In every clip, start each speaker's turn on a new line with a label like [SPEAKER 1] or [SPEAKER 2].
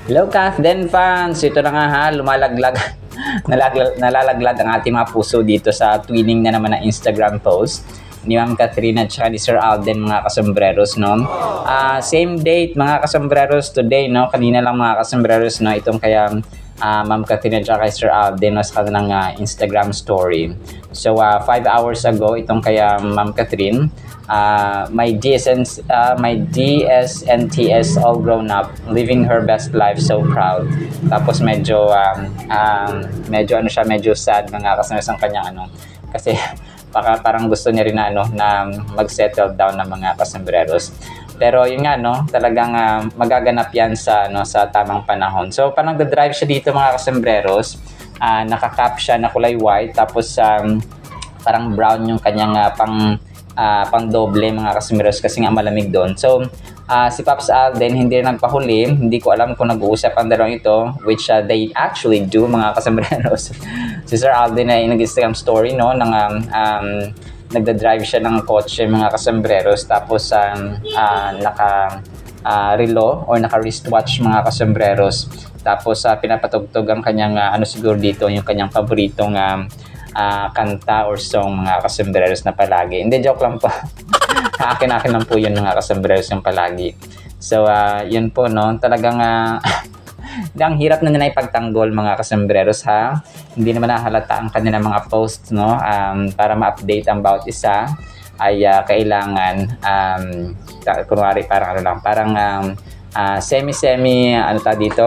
[SPEAKER 1] Hello Kath Den fans! Ito na nga ha, lumalaglag, nalalaglag ang ating mga puso dito sa twinning na naman na Instagram post ni Ma'am Catherine at saka ni Sir Alden, mga kasombreros, no? Same date, mga kasombreros, today, no? Kanina lang, mga kasombreros, no? Itong kaya Ma'am Catherine at saka kay Sir Alden, no? Sa kanilang Instagram story. So, 5 hours ago, itong kaya Ma'am Catherine, my DSNTS all grown up, living her best life, so proud. Tapos medyo ano siya, medyo sad, mga kasombreros, ang kanyang ano, kasi parang gusto niya rin na mag-settle down ng mga kasombreros. Pero yun nga, no, talagang magaganap yan sa tamang panahon. So parang nagda-drive siya dito, mga kasombreros. Naka-cap siya na kulay white, tapos parang brown yung kanyang pang doble, mga kasombreros, kasi nga malamig doon. So si Pops Alden hindi nagpahuli. Hindi ko alam kung nag-uusap ang dalawang ito, which they actually do, mga kasombreros. Si Sir Alden ay nag-Instagram story, no, nagda-drive siya ng kotse, mga kasombreros, tapos naka relo or naka wristwatch, mga kasombreros. Tapos pinapatugtog ang kanyang siguro dito yung kanyang paboritong kanta or song, mga kasombreros, na palagi. Hindi, joke lang po. Akin lang po yun, mga kasombreros, yung palagi. So yun po, no, talagang ang hirap na nila ipagtanggol, mga kasombreros, ha. Hindi naman nahalata ang kanilang mga posts, no. Para ma-update ang bawat isa ay kailangan kunwari parang semi dito,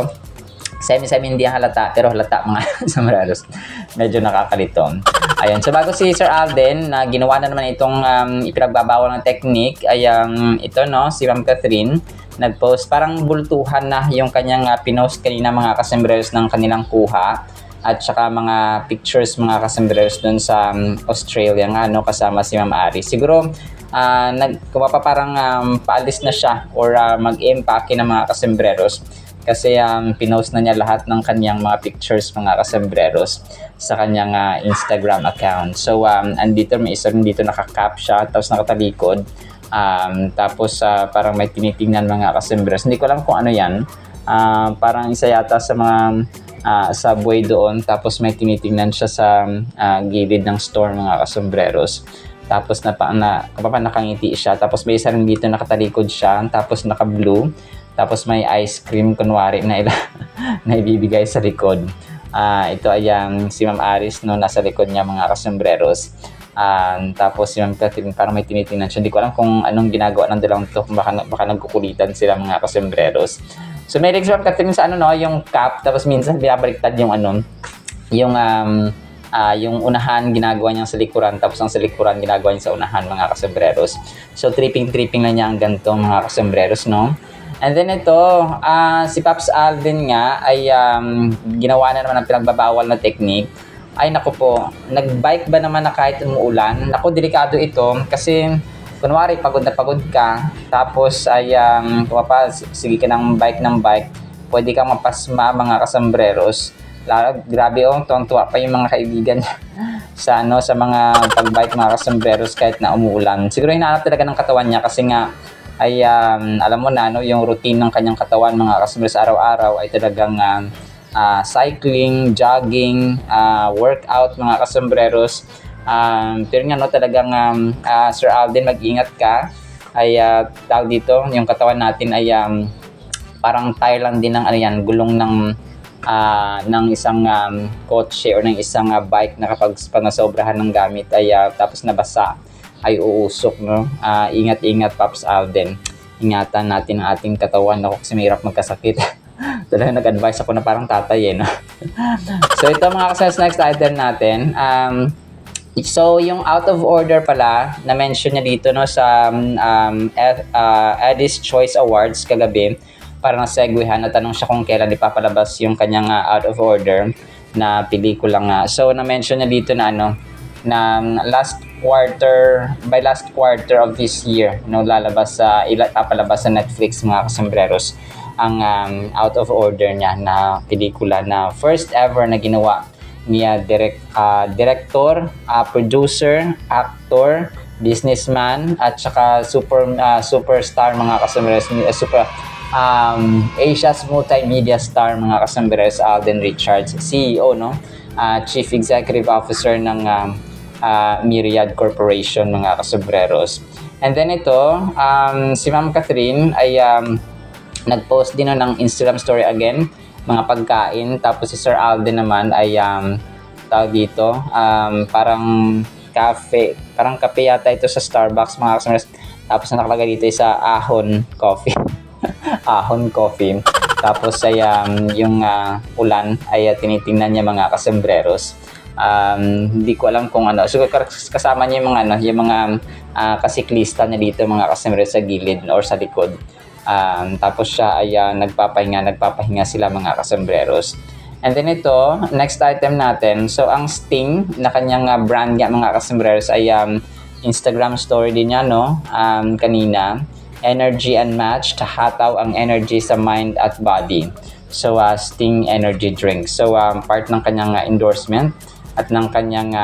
[SPEAKER 1] semi hindi halata, pero halata, mga kasombreros. Medyo nakakalito. Ayun, so bago si Sir Alden na ginawa na naman itong ipinagbabawal ng technique, ay ito, no, si Ma'am Catherine nag-post, parang bultuhan na yung kanyang pinost kanina, mga kasombreros, ng kanilang kuha at saka mga pictures, mga kasombreros, doon sa Australia nga, no, kasama si Ma'am Ari. Siguro parang paalis na siya or mag-empake ng mga kasombreros, kasi pinost na niya lahat ng kanyang mga pictures, mga kasombreros, sa kanyang Instagram account. So andito may isa rin dito, naka-cap siya, tapos nakatalikod, tapos parang may tinitingnan, mga kasombreros. Hindi ko alam kung ano yan, parang isa yata sa mga subway doon, tapos may tinitingnan siya sa gilid ng store, mga kasombreros. Tapos nakangiti siya, tapos may isa rin dito nakatalikod siya, tapos naka-blue, tapos may ice cream kunwari na ibibigay sa likod. Ito ay si Ma'am Aris, no, nasa likod niya, mga kasombreros. Tapos si Ma'am Catherine parang may tinitingnan siya. Hindi ko alam kung anong ginagawa ng dalawang to, baka nagkukulitan sila, mga kasombreros. So may si Ma'am Catherine sa yung cap, tapos minsan binabaliktad yung yung unahan ginagawa niya sa likuran, tapos ang sa likuran ginagawa niya sa unahan, mga kasombreros. So tripping na niya ang ganito, mga kasombreros, no. And then ito, si Pops Alden nga ay ginawa na naman ang pinagbabawal na technique. Ay naku po, nagbike ba naman na kahit umuulan? Naku, delikado ito, kasi kunwari pagod na pagod ka, tapos ay sige ka ng bike, pwede kang mapasma, mga kasombreros. Grabe, tuwang-tuwa pa yung mga kaibigan sa mga pagbike, mga kasombreros, kahit na umuulan. Siguro hinahanap talaga ng katawan niya, kasi nga ay alam mo na, no, yung routine ng kanyang katawan, mga kasombreros, araw-araw ay talagang cycling, jogging, workout, mga kasombreros. Pero nga, no, talagang Sir Alden, mag-ingat ka. Ay tawag dito, yung katawan natin ay parang tire lang din ng gulong ng isang kotse or ng isang bike, na kapag nasobrahan ng gamit ay tapos nabasa, ay uusok, no. Ingat Pops Alden. Ingatan natin ang ating katawan, ako, kasi mahirap magkasakit. Talagang nag-advise ako na parang tatay, no. So ito, mga kasombreros, next item natin. So yung out of order pala, na-mention niya dito, no, sa Edis Choice Awards kagabi. Parang nasegwehan, natanong siya kung kailan ipapalabas yung kanyang out of order na pelikula nga. So na-mention niya dito na na by last quarter of this year, no, papalabas sa Netflix, mga kasombreros, ang out of order niya na pelikula, na first ever na ginawa niya, director, producer, actor, businessman, at saka superstar, mga kasombreros, Asia's multimedia star mga kasambreros, Alden Richards, CEO, no? Chief Executive Officer ng Myriad Corporation mga kasambreros. And then ito, si Ma'am Catherine ay nag-post din ng Instagram story again, mga pagkain. Tapos si Sir Alden naman ay tawag dito, parang kape yata ito sa Starbucks mga kasambreros. Tapos nakalagay dito sa Ahon Coffee. Ahon Coffee. Tapos ay yung ulan ay tinitingnan niya mga kasambreros. Hindi ko alam kung ano. So kasama niya yung mga yung mga kasiklista na dito mga kasambreros sa gilid or sa likod. Tapos siya ay nagpapahinga sila mga kasambreros. And then ito, next item natin. So ang Sting na kanyang brand nga mga kasambreros ay Instagram story din niya, no? Kanina. Energy Unmatched, hataw ang energy sa mind at body. So Sting Energy Drink. So part ng kanyang endorsement at ng kanyang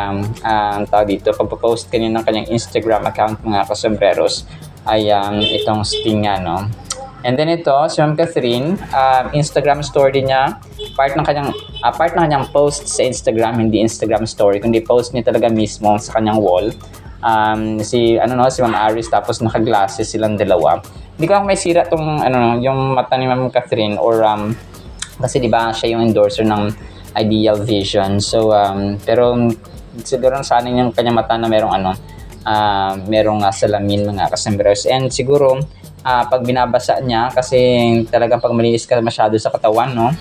[SPEAKER 1] tawag dito, pagpo-post kanina ng kanyang Instagram account mga kasambreros ay itong Sting nga, no? And then ito, si Ma'am Catherine, Instagram story niya, part ng kanyang post sa Instagram, hindi Instagram story, kundi post niya talaga mismo sa kanyang wall. Si Ma'am Aris, tapos naka-glasses silang dalawa. Hindi ko lang may sira tong yung mata ni Ma'am Catherine or kasi di ba siya yung endorser ng Ideal Vision. So pero siguro sana yung kanyang mata na merong salamin mga kasambreros. And siguro pag binabasa niya, kasi talagang pag malinis ka masyado sa katawan, no,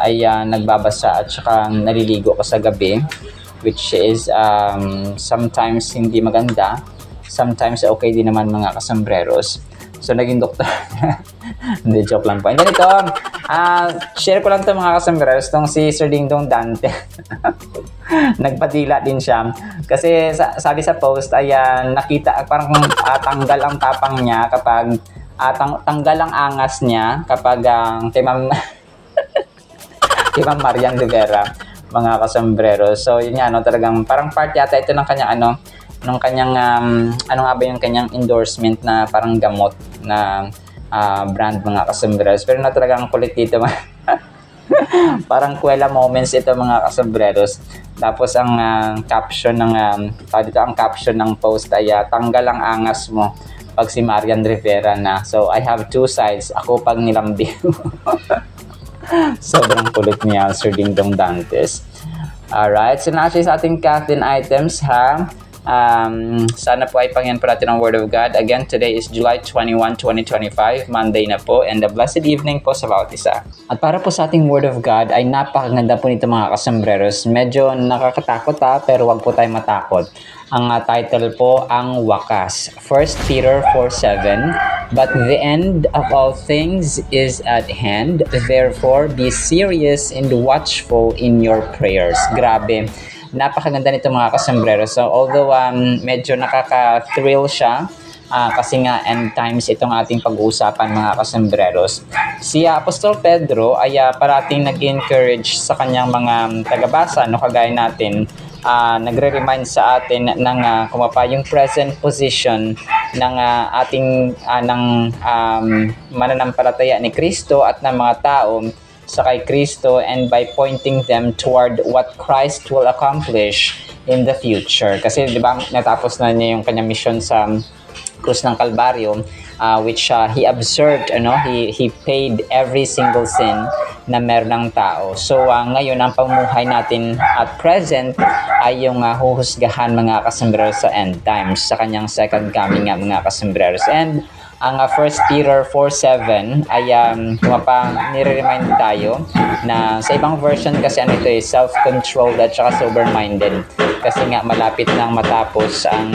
[SPEAKER 1] ay nagbabasa at saka naliligo ka sa gabi, which is sometimes hindi maganda, sometimes okay din naman mga kasambreros. So naging doktor. Hindi, joke lang po. And then ito, share ko lang ito mga kasambreros, itong si Sir Dingdong Dante. Nagpadila din siya. Kasi sabi sa post ay nakita, parang tanggal ang tapang niya kapag, tanggal ang angas niya kapag kay Ma'am Marian Rivera mga kasambreros. So yun nga, talagang parang part yata ito ng kanyang nung kanyang ano nga ba yung kanyang endorsement na parang gamot na brand mga kasambreros. Pero talagang kulit dito parang kuwela moments ito mga kasambreros. Tapos ang caption ng post ay tanggal ang angas mo pag si Marian Rivera na. So I have two sides, ako pag nilambi. Sobrang kulit niya, Sir Dingdong Dantes. Alright, so na sa ating Kathleen items ha. Sana po ay pangyan po natin ang Word of God. Again, today is July 21, 2025, Monday na po, and a blessed evening po sa bawat isa. At para po sa ating Word of God ay napakaganda po nito mga kasambreros. Medyo nakakatakot pero wag po tayo matakot. Ang title po, Ang Wakas. 1 Peter 4:7, But the end of all things is at hand, therefore be serious and watchful in your prayers. Grabe. Napakaganda nito mga kasombrero. So although medyo nakaka-thrill siya, kasi nga end times itong ating pag-uusapan mga kasembreros. Si Apostol Pedro ay parating nag-encourage sa kanyang mga tagabasa, no, kagaya natin, nagre-remind sa atin ng yung present position ng ating mananampalataya ni Kristo at ng mga tao sa kay Kristo, and by pointing them toward what Christ will accomplish in the future. Kasi di ba natapos na niya yung kanyang mission sa krus ng Kalbaryo, which he observed, he paid every single sin na meron ng tao. So ngayon ang pamuhay natin at present ay yung huhusgahan mga kasembreros sa end times, sa kanyang second coming mga kasembreros. And ang 1 Peter 4:7 ay nire-remind tayo na sa ibang version kasi ito self-controlled at saka sober-minded, kasi nga malapit nang matapos ang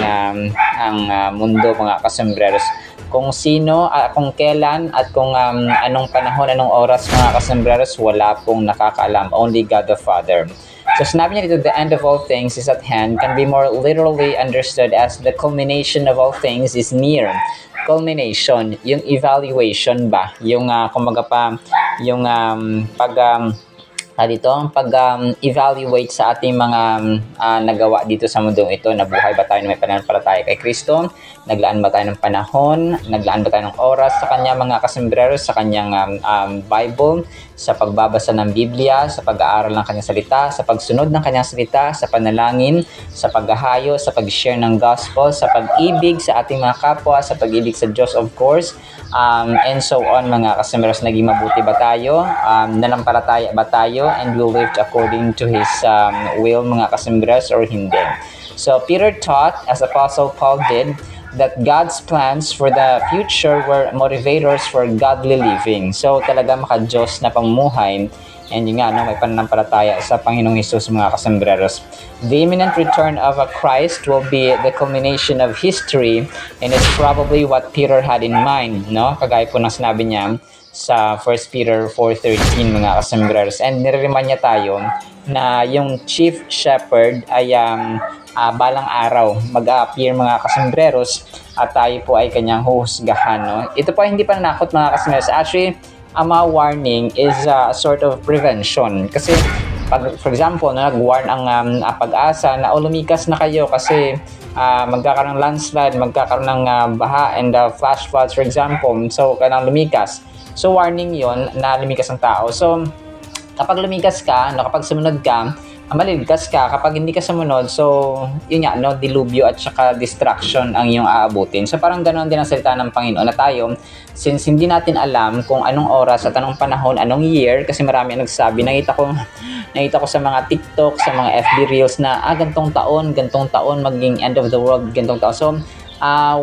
[SPEAKER 1] mundo mga kasembreros. Kung sino, kung kailan at kung anong panahon, anong oras mga kasembreros, wala pong nakakaalam, only God the Father. So sinabi niya dito, the end of all things is at hand, can be more literally understood as the culmination of all things is near. Culmination, yung evaluation ba, yung kumbaga pa, yung dito ang pag-evaluate sa ating mga nagawa dito sa mundong ito. Nabuhay ba tayo na may pananampalataya kay Kristo? Naglaan ba tayo ng panahon? Naglaan ba tayo ng oras sa kanya, mga kasombrero, sa kanyang Bible, sa pagbabasa ng Biblia, sa pag-aaral ng kanyang salita, sa pagsunod ng kanyang salita, sa panalangin, sa paghahayo, sa pag-share ng gospel, sa pag-ibig sa ating mga kapwa, sa pag-ibig sa Diyos, of course, and so on, mga kasombrero. Naging mabuti ba tayo? Nanampalataya ba tayo? And will live according to His will, mga kasembres, or hindi. So Peter taught, as Apostle Paul did, that God's plans for the future were motivators for godly living. So talaga maka-Diyos na pamumuhay, and yun nga, may pananampalataya sa Panginoong Hesus, mga kasembreros. The imminent return of a Christ will be the culmination of history, and it's probably what Peter had in mind, no? Kagaya po ng sinabi niya sa 1 Peter 4:13, mga kasembreros. And nire-remind niya tayo na yung chief shepherd ay balang araw mag-a-appear, mga kasembreros, at tayo po ay kanyang huhusgahan, no? Ito po ay hindi pananakot, mga kasembreros. Actually, ang mga warning is a sort of prevention. Kasi for example, nag-warn ang Pag-asa na lumikas na kayo kasi magkakaroon ng landslide, magkakaroon ng baha and flash floods, for example. So kailangan lumikas. So warning yon na lumikas ang tao. So kapag lumikas ka, kapag sumunod ka, maliligtas ka. Kapag hindi ka sumunod, so yun nga, dilubyo at saka distraction ang iyong aabutin. So parang ganoon din ang salita ng Panginoon na tayo, since hindi natin alam kung anong oras at anong panahon, anong year, kasi marami ang nagsabi, nakita ko sa mga TikTok, sa mga FB Reels na gantong taon maging end of the world, gantong taon. So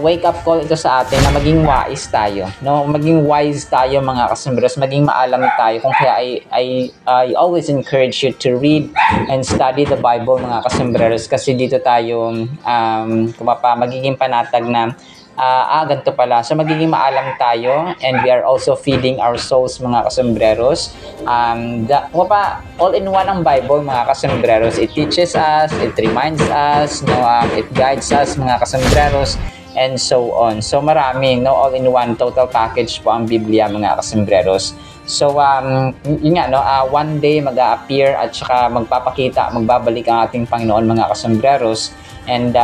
[SPEAKER 1] wake up call ito sa atin na maging wise tayo, no? Maging wise tayo, mga kasembreros, maging maalam tayo. Kung kaya I always encourage you to read and study the Bible, mga kasembreros, kasi dito tayo magiging panatag na ganito pala. So magiging maalam tayo, and we are also feeding our souls, mga kasembreros. All-in-one ang Bible, mga kasembreros. It teaches us, it reminds us, it guides us, mga kasembreros, and so on. So marami, all-in-one, total package po ang Biblia, mga kasembreros. So yun nga, one day mag-a-appear at saka magpapakita, magbabalik ang ating Panginoon, mga kasembreros. And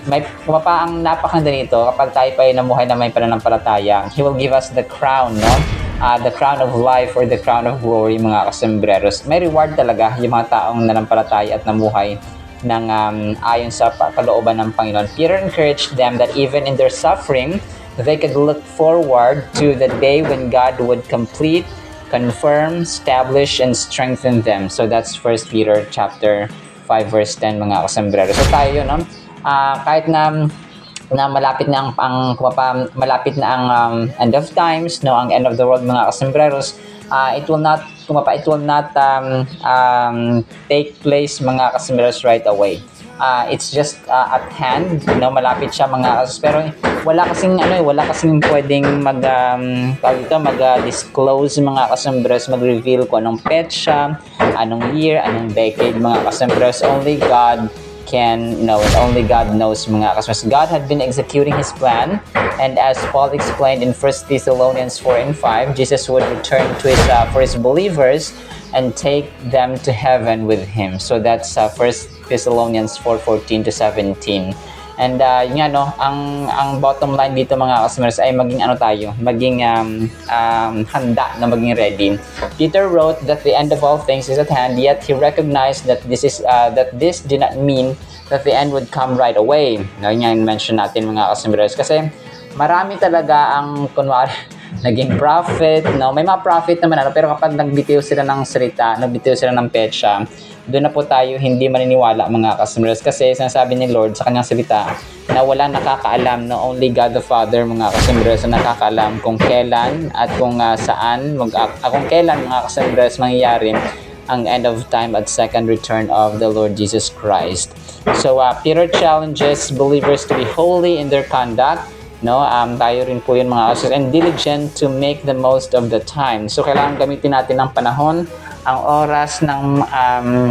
[SPEAKER 1] may ang napakaganda nito, kapag tayo pa ay namuhay na may pananampalataya, He will give us the crown, the crown of life or the crown of glory, mga kasembreros. May reward talaga yung mga taong nanampalataya at namuhay ng ayon sa kalooban ng Panginoon. Peter encouraged them that even in their suffering, they could look forward to the day when God would complete, confirm, establish, and strengthen them. So that's 1 Peter chapter 5 verse 10, mga kasembreros. So tayo, kahit na malapit na ang end of times, ang end of the world, mga kasembreros, it will not take place, mga kasembreros, right away. It's just at hand, malapit siya, mga kasembreros. Pero wala kasing pwedeng mag-disclose, mga kasembreros, mag-reveal kung anong petsa, anong year, anong decade, mga kasembreros. Only God can know it. Only God knows, mga kasembreros. God had been executing His plan, and as Paul explained in 1 Thessalonians 4:5, Jesus would return to for His believers and take them to heaven with Him. So that's 1 Thessalonians 4:14-17. And ang bottom line dito, mga kasembreros, ay maging handa na maging ready. Peter wrote that the end of all things is at hand, yet he recognized that this did not mean that the end would come right away. Yung mention natin, mga kasembreros, kasi marami talaga ang naging prophet, may mga prophet naman, pero kapag nagbitiw sila ng salita, nagbitiw sila ng petsa, doon na po tayo hindi maniniwala, mga kasembreros, kasi sinasabi ni Lord sa kanyang salita na wala nakakaalam, only God the Father, mga kasembreros, na nakakaalam kung kailan at kung saan, kung kailan, mga kasembreros, mangyayari ang end of time at second return of the Lord Jesus Christ. So Peter challenges believers to be holy in their conduct, tayo rin po yun, mga kasembreros, and diligent to make the most of the time. So kailangan gamitin natin ang panahon ang oras ng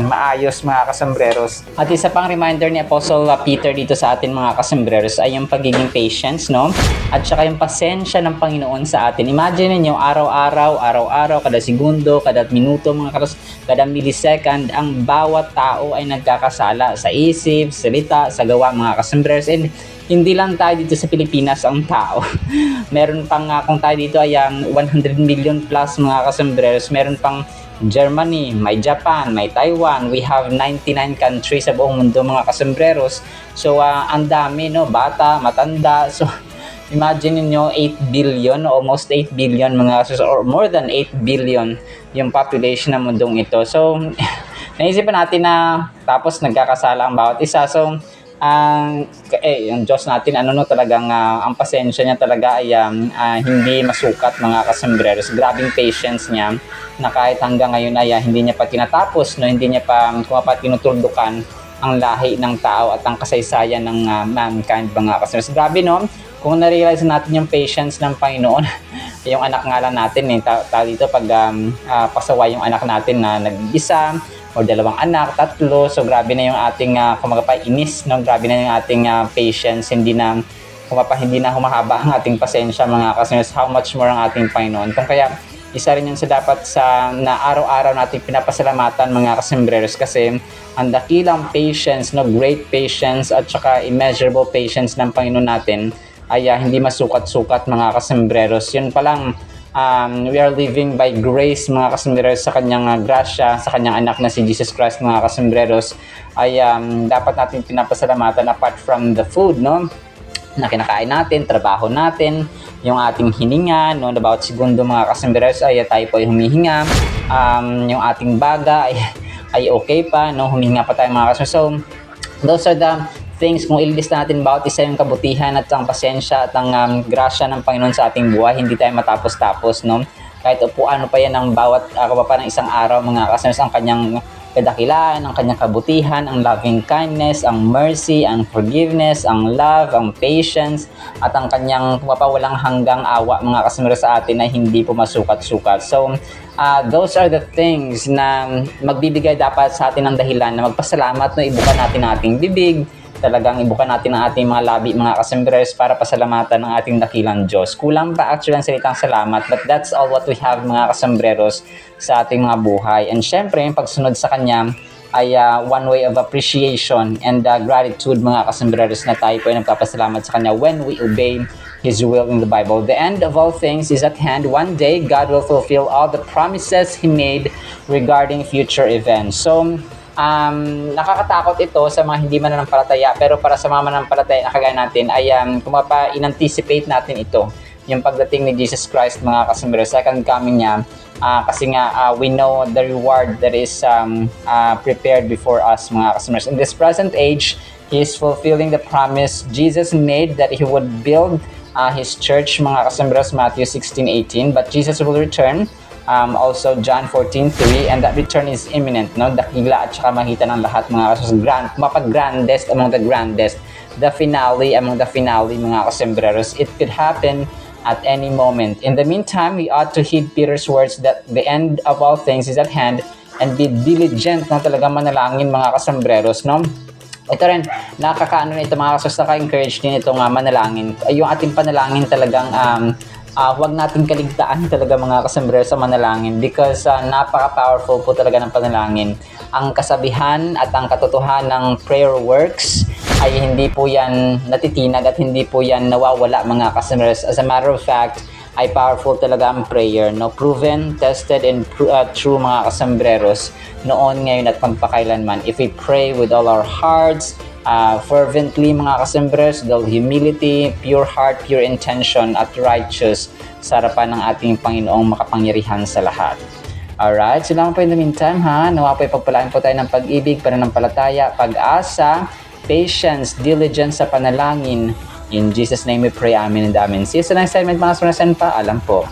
[SPEAKER 1] maayos mga kasembreros. At isa pang reminder ni Apostle Peter dito sa atin mga kasembreros ay yung pagiging patience, no? At saka yung pasensya ng Panginoon sa atin. Imagine niyo araw-araw, kada segundo, kada minuto, kada millisecond, ang bawat tao ay nagkakasala sa isip, salita, sa gawa mga kasembreros. And hindi lang tayo dito sa Pilipinas ang tao. Meron pang kung tayo dito ay 100 million plus mga kasembreros. Meron pang Germany, may Japan, may Taiwan. We have 99 countries sa buong mundo mga kasembreros. So ang dami, no, bata, matanda. So imagine niyo 8 billion, almost 8 billion mga kasembreros, or more than 8 billion yung population ng mundong ito. So naisipan natin na tapos nagkakasala ang bawat isa. So yung Diyos natin talagang ang pasensya niya talaga ay hindi masukat mga kasembreros. Grabing patience niya na kahit hanggang ngayon ay hindi niya pa tinatapos, no, hindi niya pa tinutuldukan ang lahi ng tao at ang kasaysayan ng mankind mga kasembreros. Grabe, no? Kung na-realize natin yung patience ng Panginoon, yung anak nga lang natin dito pag pasaway yung anak natin na nag-isa o dalawang anak, tatlo, so grabe na yung ating inis, no? Grabe na yung ating patience, hindi na humahaba ang ating pasensya mga kasembreros. How much more ang ating Panginoon. Kung kaya isa rin yun sa dapat na araw-araw nating pinapasalamatan mga kasembreros, kasi ang dakilang patience, no, great patience at saka immeasurable patience ng Panginoon natin ay hindi masukat-sukat mga kasembreros. Yun pa lang, we are living by grace mga kasembreros, sa kanyang grasya, sa kanyang anak na si Jesus Christ mga kasembreros, ay dapat natin pinapasalamatan apart from the food, no, na kinakain natin, trabaho natin, yung ating hininga, no, about segundo mga kasembreros ay tayo po ay humihinga, yung ating baga ay okay pa, no, humihinga pa tayo mga kasembreros. So those are the things. Kung ililista natin bawat isa yung kabutihan at ang pasensya at ang grasya ng Panginoon sa ating buhay, hindi tayo matapos-tapos, no? Kahit ano pa yan ng bawat ng isang araw mga kasembreros, ang kanyang kadakilaan, ang kanyang kabutihan, ang loving kindness, ang mercy, ang forgiveness, ang love, ang patience, at ang kanyang walang hanggang awa mga kasembreros sa atin ay hindi po masukat-sukat. So those are the things na magbibigay dapat sa atin ng dahilan na magpasalamat, no, ibuka natin ang ating bibig, talagang ibuka natin ang ating mga labi mga kasembreros para pasalamatan ng ating dakilang Diyos. Kulang pa actually ang salitang salamat, but that's all what we have mga kasembreros sa ating mga buhay. And syempre yung pagsunod sa Kanya ay one way of appreciation and gratitude mga kasembreros, na tayo po ay nagpapasalamat sa Kanya when we obey His will in the Bible. The end of all things is at hand. One day, God will fulfill all the promises He made regarding future events. So nakakatakot ito sa mga hindi mananampalataya, pero para sa mga mananampalataya na kagaya natin ay in-anticipate natin ito, yung pagdating ni Jesus Christ mga kasembreros, second coming niya, kasi nga we know the reward that is prepared before us mga kasembreros. In this present age, He is fulfilling the promise Jesus made that He would build His church mga kasembreros, Matthew 16:18, but Jesus will return. Also John 14:3, and that return is imminent, no? Dakila at saka makita ng lahat mga kasembreros, grandest among the grandest, the finale among the finale mga kasembreros. It could happen at any moment. In the meantime, we ought to heed Peter's words that the end of all things is at hand, and be diligent na talaga manalangin mga kasembreros, no? Ito rin, nakakaano na ito mga kasembreros, naka-encourage din itong manalangin. Yung ating panalangin talagang huwag natin kaligtaan talaga mga kasembreros sa manalangin, because napaka-powerful po talaga ng panalangin. Ang kasabihan at ang katotohanan ng prayer works ay hindi po yan natitinag at hindi po yan nawawala mga kasembreros. As a matter of fact, ay powerful talaga ang prayer, no? Proven, tested, and true mga kasembreros, noon, ngayon, at magpakailanman. If we pray with all our hearts, fervently mga kasembreros, with humility, pure heart, pure intention, at righteous, sa harapan ng ating Panginoong makapangyarihan sa lahat. Alright, so lang po in the meantime, nawa po ipagpalaan po tayo ng pag-ibig, pananampalataya, pag-asa, patience, diligence sa panalangin. In Jesus' name we pray, amen and amen. See you sa next segment mga kasembreros, paalam po.